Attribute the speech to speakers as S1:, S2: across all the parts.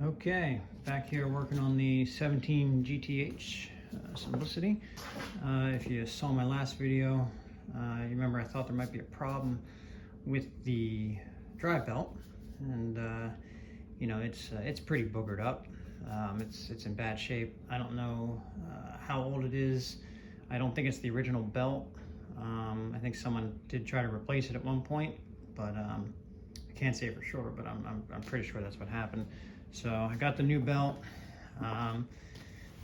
S1: Okay, back here working on the 17 GTH Simplicity. If you saw my last video, you remember I thought there might be a problem with the drive belt, and you know, it's pretty boogered up. It's in bad shape. I don't know how old it is. I don't think it's the original belt. I think someone did try to replace it at one point, but I can't say for sure, but I'm pretty sure that's what happened. So I got the new belt.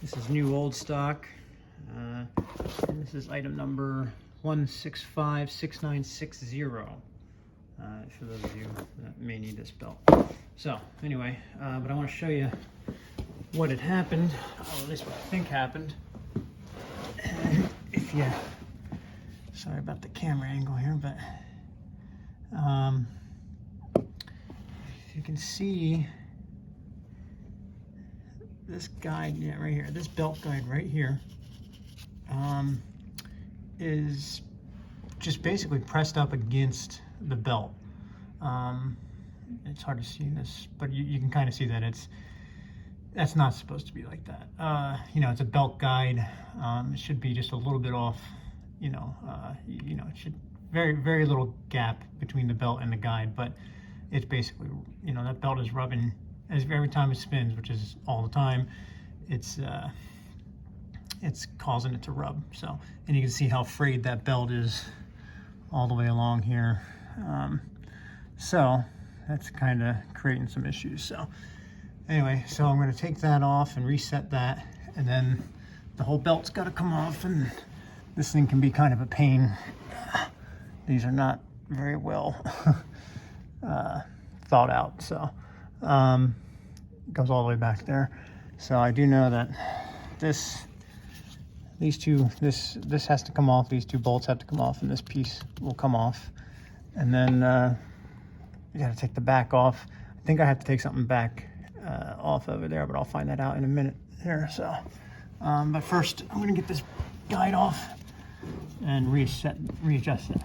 S1: This is new old stock. And this is item number 1656960. For those of you that may need this belt. So anyway, but I want to show you what had happened, or at least what I think happened. If you, sorry about the camera angle here, but if you can see this guide, yeah, right here, this belt guide right here, is just basically pressed up against the belt. It's hard to see this, but you can kind of see that that's not supposed to be like that. You know, it's a belt guide. It should be just a little bit off. You know, it should very little gap between the belt and the guide, but it's basically, you know, that belt is rubbing as every time it spins, which is all the time. It's causing it to rub. So, and you can see how frayed that belt is all the way along here. So that's kind of creating some issues. So anyway, so I'm going to take that off and reset that, and then the whole belt's got to come off, and this thing can be kind of a pain. These are not very well thought out, so it goes all the way back there. So I do know that this has to come off. These two bolts have to come off, and this piece will come off, and then you got to take the back off. I think I have to take something back off over there, but I'll find that out in a minute here. So but first I'm going to get this guide off and readjust it.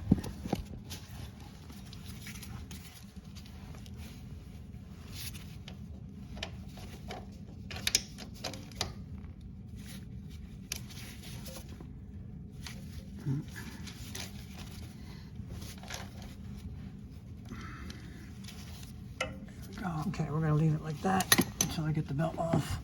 S1: Okay, we're going to leave it like that until I get the belt off.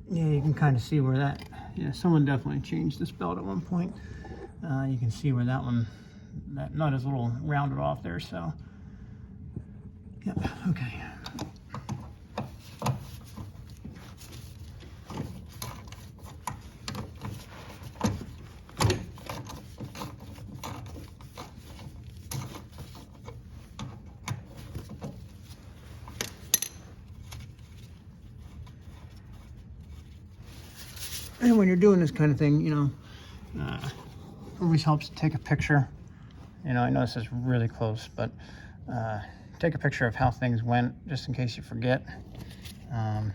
S1: Yeah, you can kind of see where that, yeah, someone definitely changed this belt at one point. You can see where that nut is a little rounded off there, so, yep, okay. And when you're doing this kind of thing, you know, always helps to take a picture. You know, I know this is really close, but take a picture of how things went, just in case you forget. You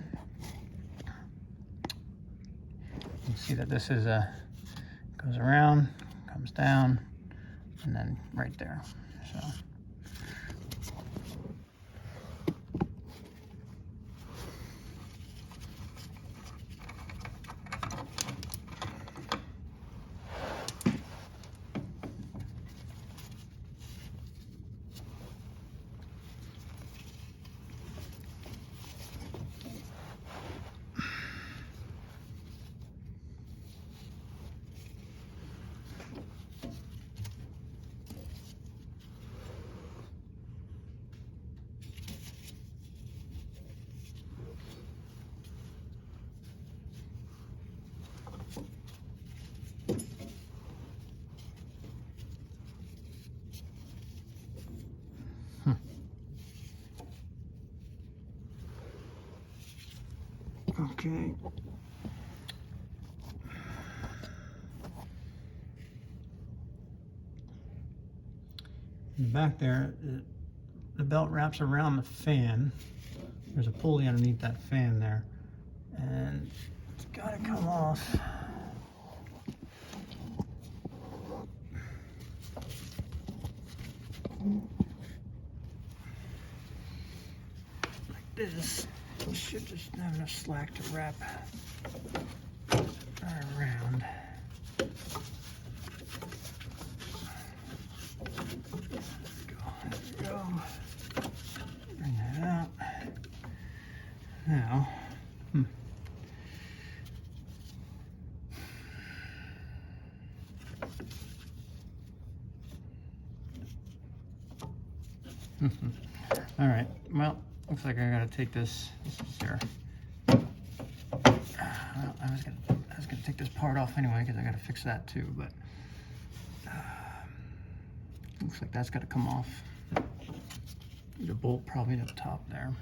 S1: can see that this is goes around, comes down, and then right there. So. Okay. In the back there, the belt wraps around the fan. There's a pulley underneath that fan there, and it's gotta come off. Like this. Should just have enough slack to wrap around. There we go. Bring that out. Now, all right, well, looks like I gotta take this is there. Well, I was gonna take this part off anyway because I gotta fix that too, but looks like that's gotta come off. The bolt probably up top there.